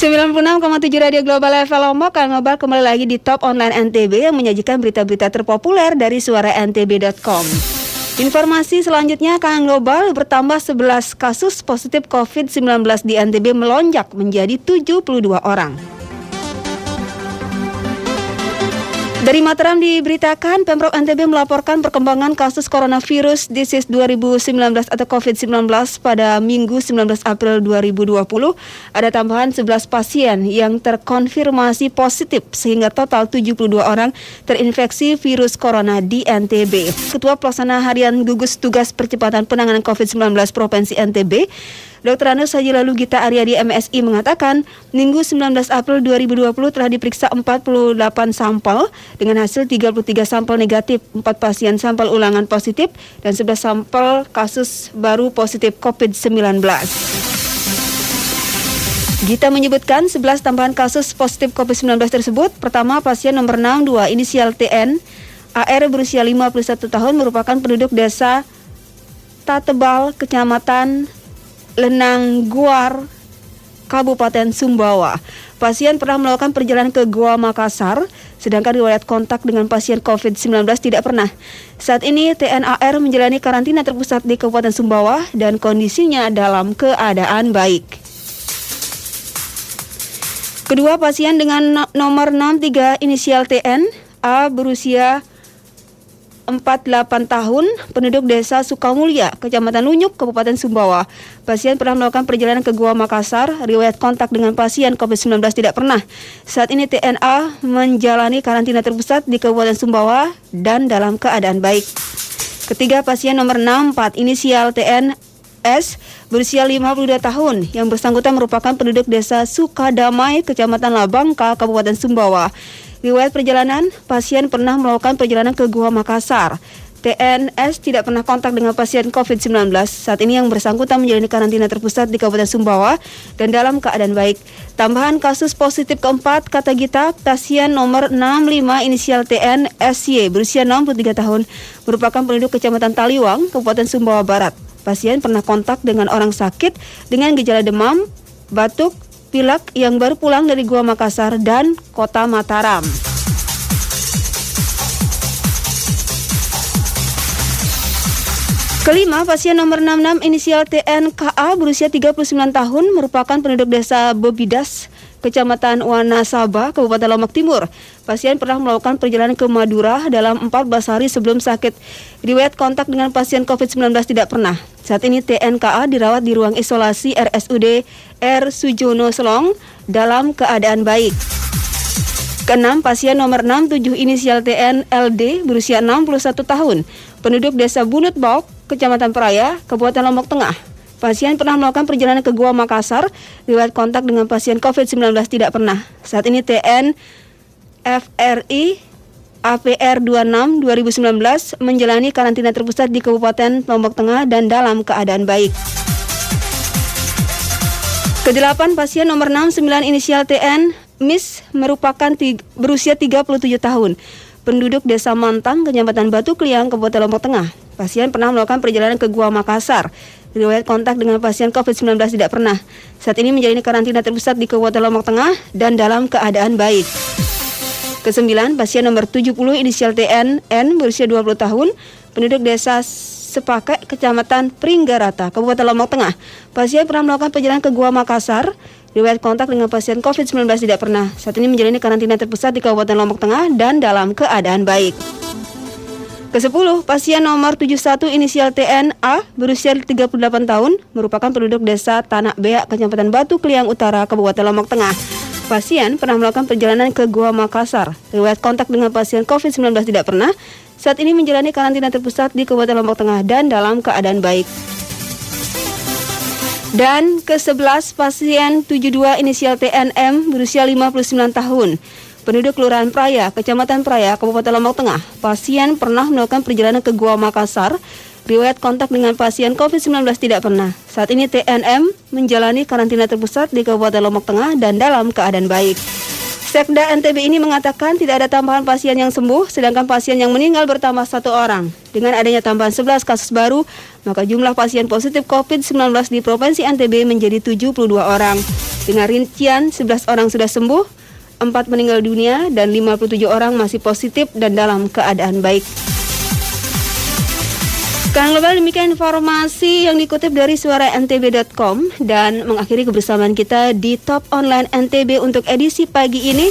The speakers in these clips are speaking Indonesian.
96,7 Radio Global FM Lombok, Kang Ngobal kembali lagi di Top Online NTB yang menyajikan berita-berita terpopuler dari suaraNTB.com. Informasi selanjutnya, Kang Global, bertambah 11 kasus positif COVID-19 di NTB melonjak menjadi 72 orang. Dari Mataram diberitakan, Pemprov NTB melaporkan perkembangan kasus coronavirus disease 2019 atau COVID-19 pada Minggu 19 April 2020. Ada tambahan 11 pasien yang terkonfirmasi positif sehingga total 72 orang terinfeksi virus corona di NTB. Ketua Pelaksana Harian Gugus Tugas Percepatan Penanganan COVID-19 Provinsi NTB, Dr. Anus Haji Lalugita Aryadi MSI mengatakan, Minggu 19 April 2020 telah diperiksa 48 sampel dengan hasil 33 sampel negatif, 4 pasien sampel ulangan positif, dan 11 sampel kasus baru positif COVID-19. Gita menyebutkan 11 tambahan kasus positif COVID-19 tersebut. Pertama, pasien nomor 62 inisial TN, AR berusia 51 tahun merupakan penduduk desa Tatebal, Kecamatan Lenang Guar, Kabupaten Sumbawa. Pasien pernah melakukan perjalanan ke Goa Makassar, sedangkan riwayat kontak dengan pasien COVID-19 tidak pernah. Saat ini TNAR menjalani karantina terpusat di Kabupaten Sumbawa dan kondisinya dalam keadaan baik. Kedua pasien dengan nomor 63 inisial TN, A berusia 48 tahun, penduduk desa Sukamulya, Kecamatan Lunyuk, Kabupaten Sumbawa. Pasien pernah melakukan perjalanan ke Goa Makassar, riwayat kontak dengan pasien COVID-19 tidak pernah. Saat ini TNA menjalani karantina terpusat di Kabupaten Sumbawa dan dalam keadaan baik. Ketiga pasien nomor 64, inisial TNS, berusia 52 tahun, yang bersangkutan merupakan penduduk desa Sukadamai, Kecamatan Labangka, Kabupaten Sumbawa. Riwayat perjalanan, pasien pernah melakukan perjalanan ke Goa Makassar. TNS tidak pernah kontak dengan pasien COVID-19. Saat ini yang bersangkutan menjalani karantina terpusat di Kabupaten Sumbawa dan dalam keadaan baik. Tambahan kasus positif keempat, kata Gita, pasien nomor 65 inisial TN SY berusia 63 tahun, merupakan penduduk Kecamatan Taliwang, Kabupaten Sumbawa Barat. Pasien pernah kontak dengan orang sakit dengan gejala demam, batuk, pilek yang baru pulang dari Goa Makassar dan Kota Mataram. Kelima, pasien nomor 66 inisial TNKA berusia 39 tahun merupakan penduduk desa Bebidas, Kecamatan Wanasaba, Kabupaten Lombok Timur. Pasien pernah melakukan perjalanan ke Madura dalam 14 hari sebelum sakit. Riwayat kontak dengan pasien COVID-19 tidak pernah. Saat ini TNKA dirawat di ruang isolasi RSUD R. Sujono Selong dalam keadaan baik. Keenam, pasien nomor 67 inisial TNLD berusia 61 tahun, penduduk desa Bunut Bauk, Kecamatan Peraya, Kabupaten Lombok Tengah. Pasien pernah melakukan perjalanan ke Goa Makassar, riwayat kontak dengan pasien COVID-19 tidak pernah. Saat ini TN FRI APR 26 2019 menjalani karantina terpusat di Kabupaten Lombok Tengah dan dalam keadaan baik. Kedelapan, pasien nomor 69 inisial TN Miss merupakan berusia 37 tahun, penduduk desa Mantang, Kecamatan Batu Kliang, Kabupaten Lombok Tengah. Pasien pernah melakukan perjalanan ke Goa Makassar. Riwayat kontak dengan pasien COVID-19 tidak pernah. Saat ini menjalani karantina terpusat di Kabupaten Lombok Tengah dan dalam keadaan baik. Kesembilan, pasien nomor 70 inisial TN N berusia 20 tahun, penduduk desa Sepake, Kecamatan Pringgarata, Kabupaten Lombok Tengah. Pasien pernah melakukan perjalanan ke Goa Makassar. Riwayat kontak dengan pasien COVID-19 tidak pernah. Saat ini menjalani karantina terpusat di Kabupaten Lombok Tengah dan dalam keadaan baik. Ke-10, pasien nomor 71 inisial TNA berusia 38 tahun, merupakan penduduk desa Tanah Beak, Kecamatan Batu Kliang Utara, Kabupaten Lombok Tengah. Pasien pernah melakukan perjalanan ke Goa Makassar. Riwayat kontak dengan pasien COVID-19 tidak pernah. Saat ini menjalani karantina terpusat di Kabupaten Lombok Tengah dan dalam keadaan baik. Dan ke-11, pasien 72 inisial TNM berusia 59 tahun, penduduk Kelurahan Praya, Kecamatan Praya, Kabupaten Lombok Tengah. Pasien pernah melakukan perjalanan ke Goa Makassar. Riwayat kontak dengan pasien COVID-19 tidak pernah. Saat ini TNM menjalani karantina terpusat di Kabupaten Lombok Tengah dan dalam keadaan baik. Sekda NTB ini mengatakan tidak ada tambahan pasien yang sembuh, sedangkan pasien yang meninggal bertambah 1 orang. Dengan adanya tambahan 11 kasus baru, maka jumlah pasien positif COVID-19 di Provinsi NTB menjadi 72 orang. Dengan rincian 11 orang sudah sembuh, 4 meninggal dunia, dan 57 orang masih positif dan dalam keadaan baik. Sekarang global, demikian informasi yang dikutip dari suaraNTB.com dan mengakhiri kebersamaan kita di Top Online NTB untuk edisi pagi ini,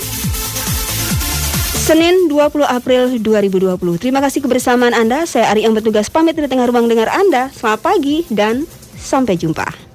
Senin 20 April 2020. Terima kasih kebersamaan Anda. Saya Ari yang bertugas pamit di tengah ruang dengar Anda. Selamat pagi dan sampai jumpa.